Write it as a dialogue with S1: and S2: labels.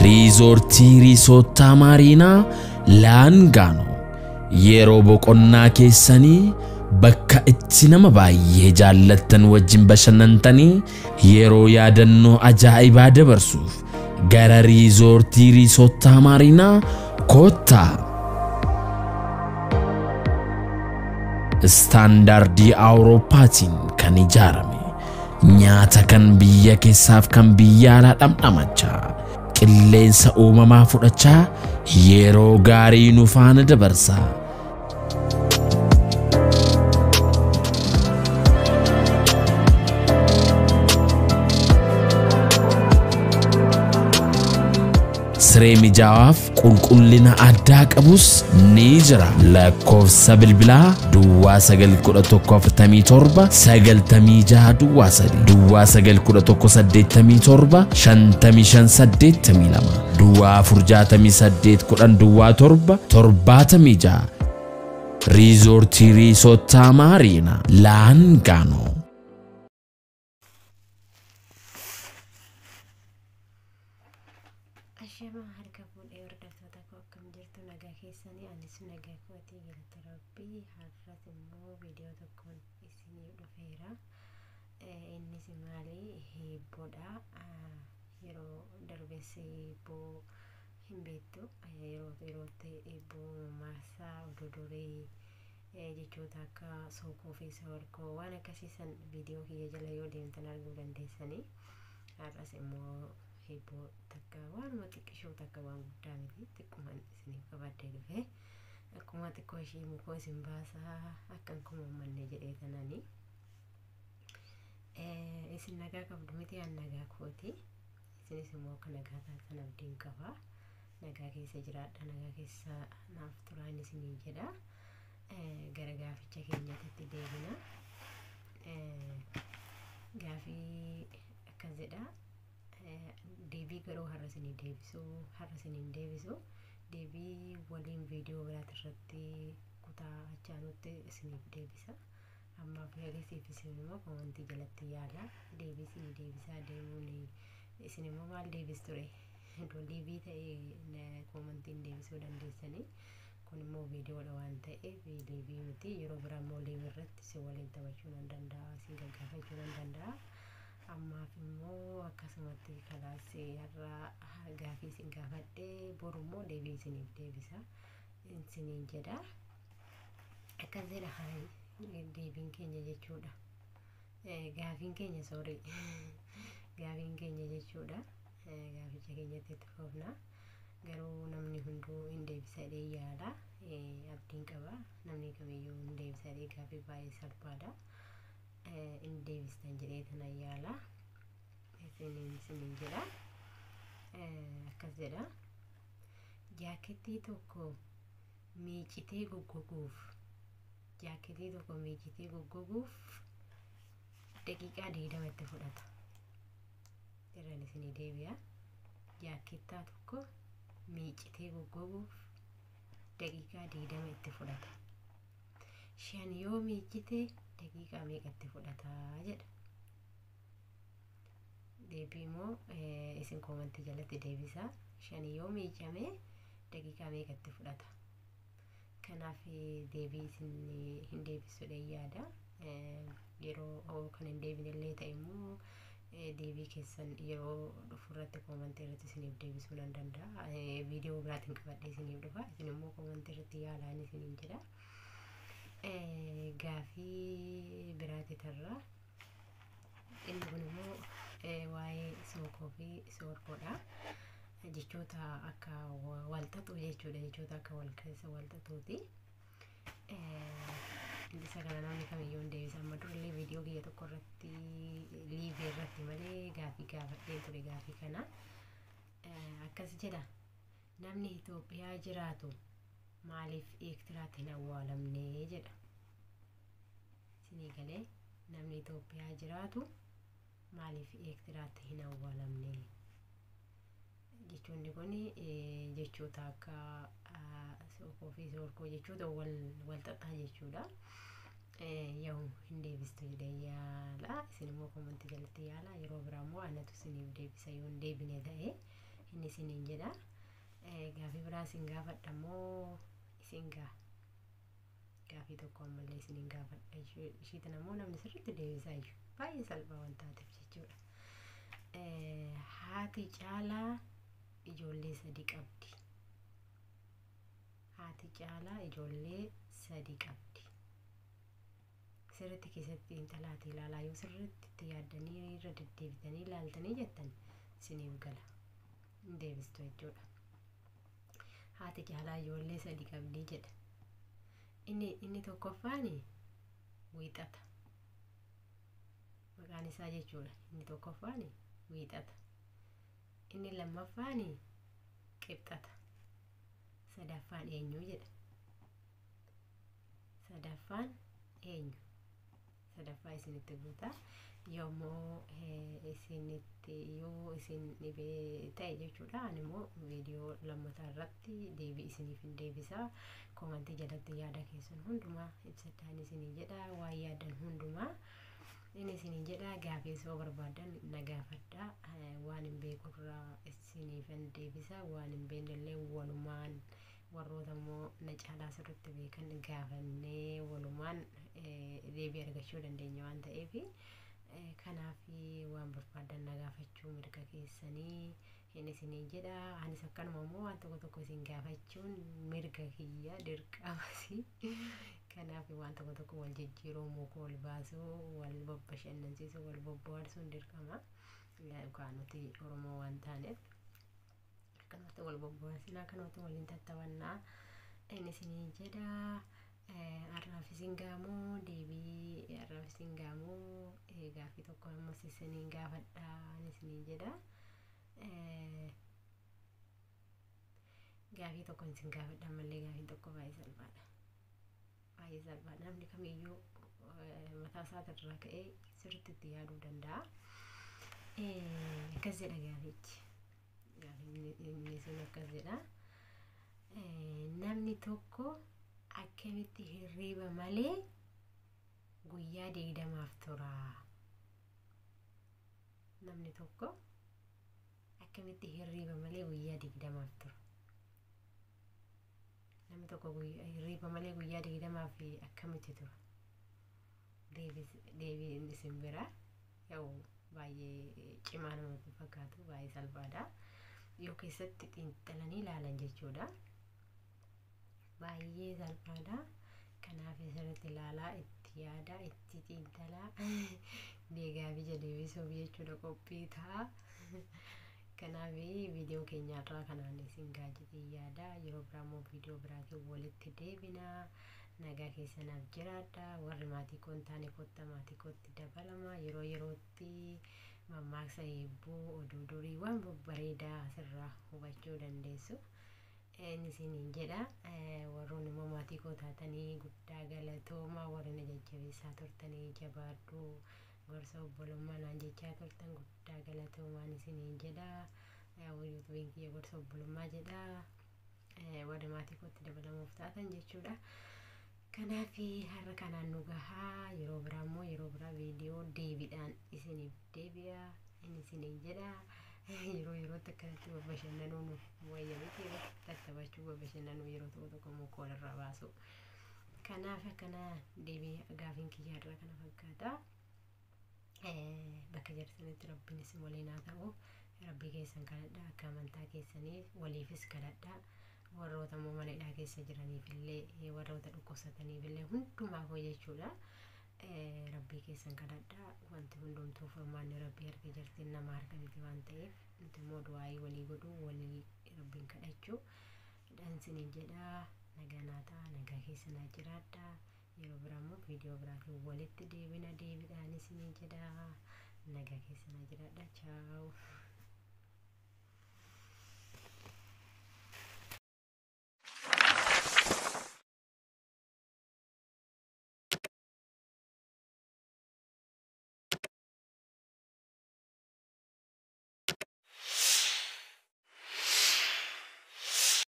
S1: riizoortii riisootaa maariinaa laangaano yeroo boqonnaa keessanii bakka itti nama baay'ee jaallattan wajjin bashannantanii yeroo yaadannoo ajaa'ibaa dabarsuuf gara riizoortii riisootaa maariinaa koottaa. Standardii Awurooppaatiin kan ijaarame nyaata kan biyya keessaaf kan biyya alaa dhamdhamachaa qilleensa uumamaa fudhachaa yeroo gaarii nu faana dabarsaa. Siree mijawaaf qulqullina addaa qabus ni jira. Lakkoofsa bilbilaa Duwwaa 91147 96 Duwwaa 3 Duwwaa 91187 5582 Duwwaa 468 Duwwaa 7 76 Riizoortii Riisootaa Maariinaa Laangaano.
S2: Ashama harka fuudhee hordoftoota koo akkam jirtu nagaa keessanii anis nagaa kootii galata rabbii har'as immoo viidiyoo tokkoon isinii dhufeera. Innis maali hiibboodha. Yeroo darbees hiibboo hin beektu yerootti hiibboo marsaa ododorii jechoota akka sookoo fi soorkoo waan akkasiisan viidiyoo kiyya jala yoo deemtan arguu dandeessanii. Har'as immoo hibboo takka waanuma xiqqishoo takka waan guddaa miti xiqquma isiniif qabadee dhufe akkuma xiqqoo ishii mukoo isin baasaa akkan kuma uummanne jedhee tananii isin nagaa qabdu miti aan nagaa kooti isinis immoo akka nagaa taatan abdiin qaba. Nagaa keessa jiraadha, nagaa keessa naaf turaan isiniin jedha. Gara gaaficha keenyatti deebina. Gaafii akkas jedha. Deebii garuu har'a isiniin deebisu deebii waliin viidiyoo biraati irratti kutaa achaanutti isiniif deebisa. Ammaaf yaalisiif isin immoo komantii jalatti yaala deebii isinii deebisaa deemuun isin immoo maal deebis ture deebii ta'e komantiin deebisuu dandeessanii. Kun immoo viidiyoodha waan ta'eef deebii miti. Yeroo biraa immoo liiv irratti si waliin taphachuu nan danda'a, si gaggaafachuu nan danda'a. Ammaaf immoo akkasumatti kalaasee har'a gaafii isin gaafadhee boru immoo deebii isiniif deebisa isiniin jedha. Akkas jedha deebiin keenya jechuudha. Gaafiin keenya gaafiin keenya jechuudha. Gaaficha keenyatti itti fufna. Garuu namni hunduu hin deebisa jedhee yaada. Abdiin qaba namni kamiyyuu hin deebisa jedhee gaafii baay'ee salphaadha. In deebistan jedhee tana yaala isiniin jedha. Akkas jedha. Jaaketii tokko miicitee goggoguuf daqiiqaa 20 itti fudhata. Irraan isinii deebi'a. Jaakettaa tokko miicitee goggoguuf daqiiqaa 20 itti fudhata. Shan yoo miicite daqiiqaa meeqa itti fudhata jedha. Deebii immoo isin komantii jalatti deebisa. Shan yoo miicame daqiiqaa meeqa itti fudhata. Kanaaf deebii isin hin deebisudha yaada. Yeroo kan hin deebinellee ta'e immoo deebii keessan yeroo dhufu irratti komantii irratti isiniif deebisuu nan danda'a. Viidiyoo biraatiin qabadhee isiniif dhufa. Isin immoo komantii irratti yaalaan isiniin jedha. Gaafii biraati tarra. Inni kun immoo waa'ee sookoo fi soorkoodha. Jechoota akka walxaxuu jechuudha. Jechoota akka wal keessa walxaxuuti. Isa kana namni kamiyyuu hin deebisa. Amma durallee viidiyoo kiyya tokko irratti liivii irratti malee gaafii gaafadhee ture gaafii kana. Akkas jedha. Namni Itoophiyaa jiraatu maaliif Eertiraatti hin awwaalamne jedha. Isinii galee namni Itoophiyaa jiraatu maaliif Eertiraatti hin awwaalamne jechuun kun jechoota akka sookoo fi soorkoo jechoota wal xaxaa jechuudha. Yoo hin deebistu jedhee yaala. Isin immoo komantii jalatti yaala. Yeroo biraa immoo anatu isiniif deebisa yoo hin deebine ta'e inni isiniin jedha. Gaafii biraa isin gaafadha moo isin gaafii tokko ammallee isiniin gaafadha. Ishiitiin ammoo namni sirriitti deebisaa jiru. Baay'ee salphaa waan taateef jechuudha. Haati Caalaa ijoollee 3 qabdi. Haati Caalaa ijoollee 3 qabdi. Sirriitti keessatti intalaati ilaalaa yoo sirriitti itti yaaddanii irra deddeebitanii ilaaltanii jettan isiniif gala. Deebistu jechuudha. Haati Caalaa ijoollee 3 qabdi jedha. Inni tokkoffaani Wiixata. Maqaan isaa jechuudha. Inni tokkoffaani Wiixata. Inni lammaffaani Qibxata. Sadaffaan eenyu jedha. Sadaffaan eenyu. Sadaffaa isinitti guutaa yommuu isinitti yoo isin dhibee ta'e jechuudha. Ani immoo viidiyoo lammataa irratti deebii isiniif hin deebisaa. Komantii jalatti yaada keessan hundumaa ibsadhaan isinii jedha. Waan yaadan hundumaa inni isinii jedha. Gaafii osoo barbaadan na gaafadhaa. Waan hin beekurraa isiniif hin deebisaa. Waan hin beeknellee walumaan warroota immoo na caalaa sirriitti beekan gaafannee walumaan deebii argachuu dandeenya waan ta'eef kanaaf waan barbaadan na gaafachuu mirga keessanii inni isinii jedha. Anis akkanuma immoo waan tokko isin gaafachuun mirga kiyya dirqamasi. Kanaaf waan tokko wal jijjiiruu muka wal baasuu wal bashannansiisuu wal bohaarsuun dirqama. Yookaan nuti Oromoo waan taaneef kanatti wal bohaarsinaa kanatti waliin tattaphannaa inni isinii jedha. Har'aaf isin gaamoo deebii har'aaf isin gaamoo gaafii tokko ammas isiniin gaafadhaa isinii jedha. Gaafii tokko isin gaafadha malee gaafii tokko baay'ee salphaadha. Baay'ee salphaadha. Namni kamiyyuu mataa isaatirraa ka'ee sirriitti itti yaaduu danda'a. Akkas jedha gaafichi. Gaafii isin akkas jedha. Namni tokko akkamitti hirriba malee guyyaa 20 tura. Namni tokko akkamitti hirriba malee guyyaa 20 tura. Namni tokko hirriba malee guyyaa 20 akkamitti tura. Deebiin isin bira yoo baay'ee cimaa namatti fakkaatu baay'ee salphaadha. Yoo keessatti xiinxalanii ilaalan jechuudha. Baay'ee salphaadha. Kanaaf sirriitti ilaalaa itti yaada itti xiinxalaa deegaafii deebisuuf jechuudha qophii ta'a. Kanaaf viidiyoo keenyarraa kanaan isin gaajitee yaada. Yeroo biraa immoo viidiyoo biraatiin walitti deebinaa. Nagaa keessanaaf jiraadha. Warri maatii koo hin taane kottaa maatii kootti dabalama. Yeroo yerootti mammaaksa eebbuu oduu durii waan babbareedaa asirraa hubachuu dandeessu. Inni isiniin jedha. Warroonni immoo maatii koo taatanii guddaa galatooma. Warri na jajjabeessaa turtanii jabaadhu. Gorsa obbolummaa naan jechaa turtan guddaa galatoomaan isiniin jedha. Yuutuubiin kiyya gorsa obbolummaa jedha. Warri maatii kootti dabalamuuf taatan jechuudha. Kanaaf har'a kanaan nu gahaa. Yeroo biraa immoo yeroo biraa viidiyoo deebiidhaan isiniif deebi'a. Inni isiniin jedha. Yeroo yerootti akkasitti bashannanuu nu wayyamiti tattaafachuu bashannanuu yeroo tokko muka walirraa baasu. Kanaaf akkana deebii gaafiin kiyya irraa kana fakkaata. Bakka jirtanitti rabbiin isin waliin haa ta'u. Rabbii keessan kadhadhaa akka amantaa keessanii waliifis kadhadhaa. Warroota immoo mana hidhaa keessa jiraniif illee warroota dhukkubsataniif illee hundumaaf jechuudha. Rabbii keessan kadhadhaa. Wanti hundumtuu furmaanni rabbii harka jirtiin nama harka miti waan ta'eef nuti immoo du'aayii walii godhuu walii rabbiin kadhachuu dhansiniin jedhaa. Nagaa naa ta'a nagaa keessanaa jiraadhaa. Yeroo biraa immoo viidiyoo biraatiin walitti deebina deebiidhaan isiniin jedhaa. Nagaa keessanaa jiraadhaa. Chaawu.